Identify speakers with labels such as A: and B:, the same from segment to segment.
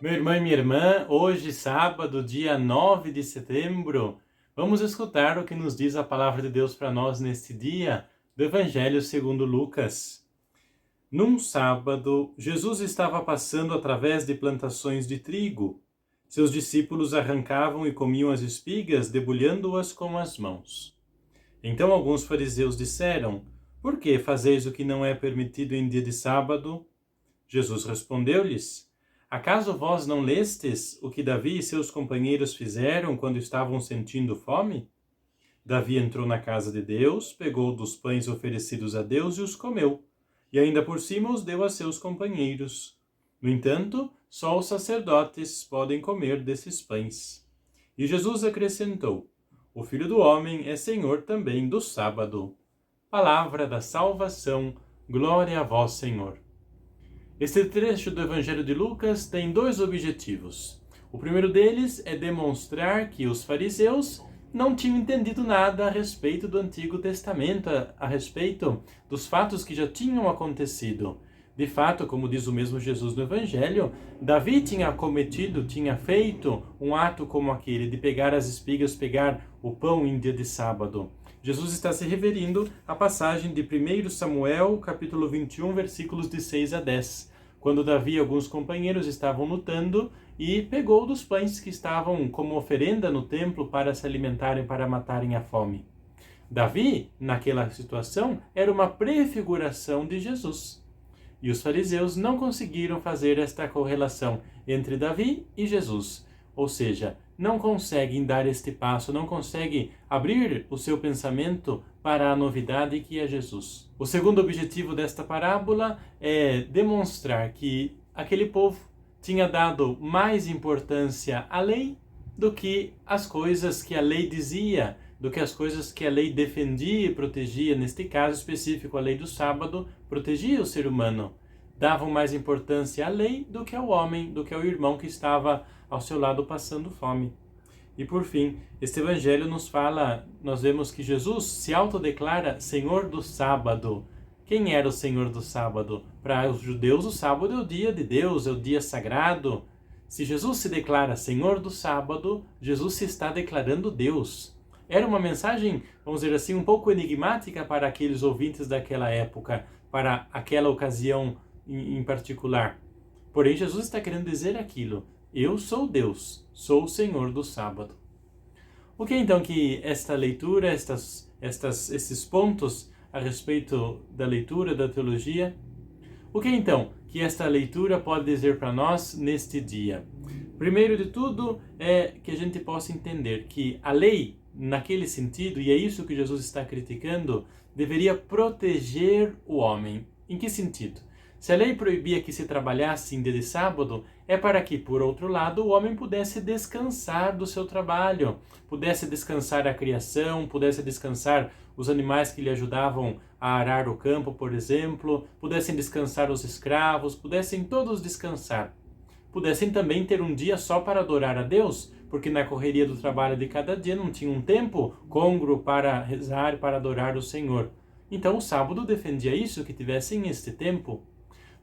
A: Meu irmão e minha irmã, hoje, sábado, dia 9 de setembro, vamos escutar o que nos diz a palavra de Deus para nós neste dia, do Evangelho segundo Lucas. Num sábado, Jesus estava passando através de plantações de trigo. Seus discípulos arrancavam e comiam as espigas, debulhando-as com as mãos. Então alguns fariseus disseram: "Por que fazeis o que não é permitido em dia de sábado?" Jesus respondeu-lhes: "Acaso vós não lestes o que Davi e seus companheiros fizeram quando estavam sentindo fome? Davi entrou na casa de Deus, pegou dos pães oferecidos a Deus e os comeu, e ainda por cima os deu a seus companheiros. No entanto, só os sacerdotes podem comer desses pães." E Jesus acrescentou: "O Filho do Homem é Senhor também do sábado." Palavra da salvação, glória a vós, Senhor. Este trecho do Evangelho de Lucas tem dois objetivos. O primeiro deles é demonstrar que os fariseus não tinham entendido nada a respeito do Antigo Testamento, a respeito dos fatos que já tinham acontecido. De fato, como diz o mesmo Jesus no Evangelho, Davi tinha feito um ato como aquele de pegar as espigas, pegar o pão em dia de sábado. Jesus está se referindo à passagem de 1 Samuel, capítulo 21, versículos de 6 a 10, quando Davi e alguns companheiros estavam lutando e pegou dos pães que estavam como oferenda no templo para se alimentarem, para matarem a fome. Davi, naquela situação, era uma prefiguração de Jesus. E os fariseus não conseguiram fazer esta correlação entre Davi e Jesus. Ou seja, não conseguem dar este passo, não conseguem abrir o seu pensamento para a novidade que é Jesus. O segundo objetivo desta parábola é demonstrar que aquele povo tinha dado mais importância à lei do que as coisas que a lei dizia, do que as coisas que a lei defendia e protegia. Neste caso específico, a lei do sábado protegia o ser humano. Davam mais importância à lei do que ao homem, do que ao irmão que estava ao seu lado passando fome. E por fim, este evangelho nós vemos que Jesus se autodeclara Senhor do sábado. Quem era o Senhor do sábado? Para os judeus, o sábado é o dia de Deus, é o dia sagrado. Se Jesus se declara Senhor do sábado, Jesus se está declarando Deus. Era uma mensagem, vamos dizer assim, um pouco enigmática para aqueles ouvintes daquela época, para aquela ocasião em particular. Porém, Jesus está querendo dizer aquilo: eu sou Deus, sou o Senhor do sábado. O que então que esta leitura, esses pontos a respeito da leitura da teologia, o que então que esta leitura pode dizer para nós neste dia? Primeiro de tudo é que a gente possa entender que a lei, naquele sentido, e é isso que Jesus está criticando, deveria proteger o homem. Em que sentido? Se a lei proibia que se trabalhasse em dia de sábado, é para que, por outro lado, o homem pudesse descansar do seu trabalho, pudesse descansar a criação, pudesse descansar os animais que lhe ajudavam a arar o campo, por exemplo, pudessem descansar os escravos, pudessem todos descansar. Pudessem também ter um dia só para adorar a Deus, porque na correria do trabalho de cada dia não tinha um tempo côngruo para rezar, para adorar o Senhor. Então o sábado defendia isso, que tivessem este tempo.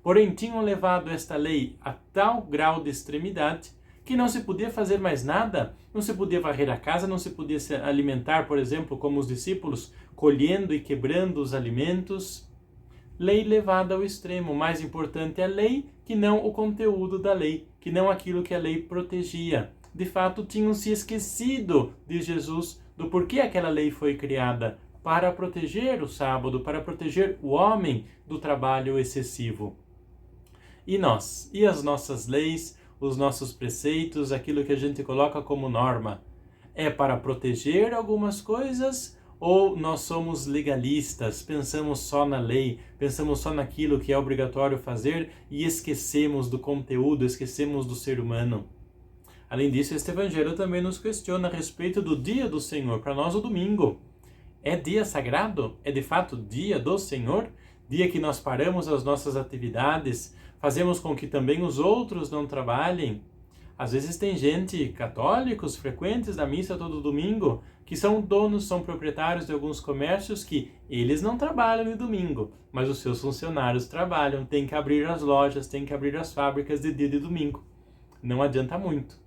A: Porém, tinham levado esta lei a tal grau de extremidade que não se podia fazer mais nada, não se podia varrer a casa, não se podia se alimentar, por exemplo, como os discípulos, colhendo e quebrando os alimentos. Lei levada ao extremo. Mais importante é a lei que não o conteúdo da lei, que não aquilo que a lei protegia. De fato, tinham se esquecido de Jesus, do porquê aquela lei foi criada, para proteger o sábado, para proteger o homem do trabalho excessivo. E nós? E as nossas leis, os nossos preceitos, aquilo que a gente coloca como norma? É para proteger algumas coisas ou nós somos legalistas, pensamos só na lei, pensamos só naquilo que é obrigatório fazer e esquecemos do conteúdo, esquecemos do ser humano? Além disso, este evangelho também nos questiona a respeito do dia do Senhor. Para nós, o domingo é dia sagrado? É de fato dia do Senhor? Dia que nós paramos as nossas atividades, fazemos com que também os outros não trabalhem? Às vezes tem gente, católicos, frequentes da missa todo domingo, que são donos, são proprietários de alguns comércios que eles não trabalham de domingo, mas os seus funcionários trabalham, têm que abrir as lojas, têm que abrir as fábricas de dia de domingo. Não adianta muito.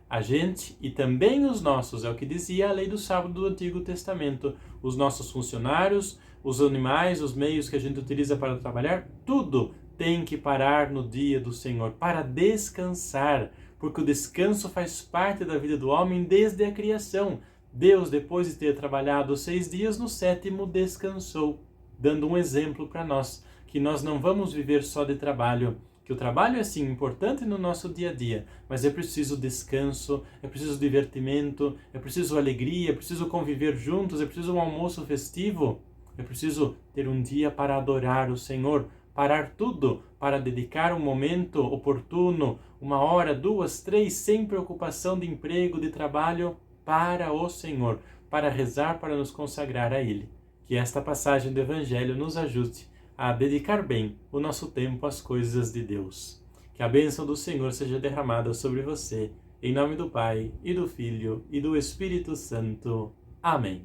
A: A gente e também os nossos, é o que dizia a lei do sábado do Antigo Testamento, os nossos funcionários, os animais, os meios que a gente utiliza para trabalhar, tudo tem que parar no dia do Senhor para descansar, porque o descanso faz parte da vida do homem desde a criação. Deus, depois de ter trabalhado 6 dias, no 7º descansou, dando um exemplo para nós, que nós não vamos viver só de trabalho, que o trabalho é sim importante no nosso dia a dia, mas é preciso descanso, é preciso divertimento, é preciso alegria, é preciso conviver juntos, é preciso um almoço festivo, é preciso ter um dia para adorar o Senhor, parar tudo para dedicar um momento oportuno, 1 hora, 2, 3, sem preocupação de emprego, de trabalho, para o Senhor, para rezar, para nos consagrar a Ele. Que esta passagem do Evangelho nos ajude a dedicar bem o nosso tempo às coisas de Deus. Que a bênção do Senhor seja derramada sobre você, em nome do Pai, e do Filho, e do Espírito Santo. Amém.